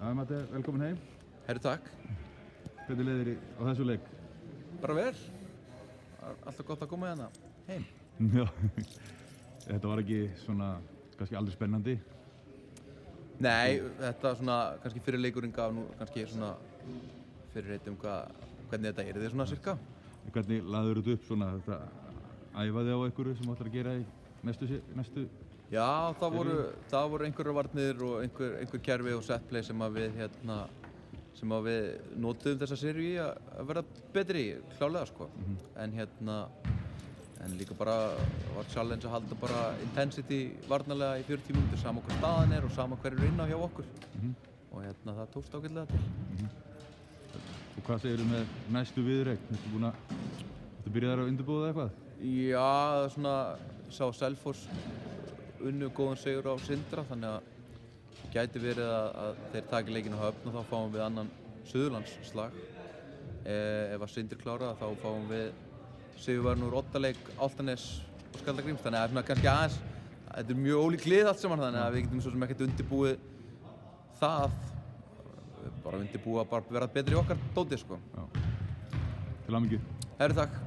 Matti, velkomin heim. Herru, takk. Hvernig leiðir á þessu leik? Bara vel. Alltaf gott að koma hérna heim. Já, þetta var ekki svona, kannski aldrei spennandi. Nei, þetta svona, kannski fyrir leikurinn gaf nú kannski svona fyrirheit hvernig þetta yrði svona cirka. Hvernig laður þetta upp svona, þetta æfaði á einhverju sem ætlar að gera í næstu? Já, það voru einhverjar varnir og einhver kerfi og setplay sem að við notuðum þessa seríu í að verða betri í, klálega sko. En líka bara var challenge að halda bara intensity varnarlega í 40 mínútur, sama hvað staðan er og sama hver eru inn á hjá okkur. Og það tókst ágætlega til. Og hvað segirðu með næstu viðureign? Ertu byrjaðar að undirbúa það eitthvað? Já, svona sá Selfoss unnu góðan sigur á Sindra, þannig að gæti verið að þeir taki leikinn á Höfn og þá fáum við annan Suðurlandsslag. Ef að Sindri klára þá fáum við sigurverðin úr Oddaleik, Álftanes og Skjaldagríms, þannig að kannski aðeins, þetta er mjög ólík lið allt saman, þannig að við getum svo sem ekkert undirbúið það, bara undirbúið að bara verða betri í okkar dóti sko. Já. Til hamingju. Herru, takk.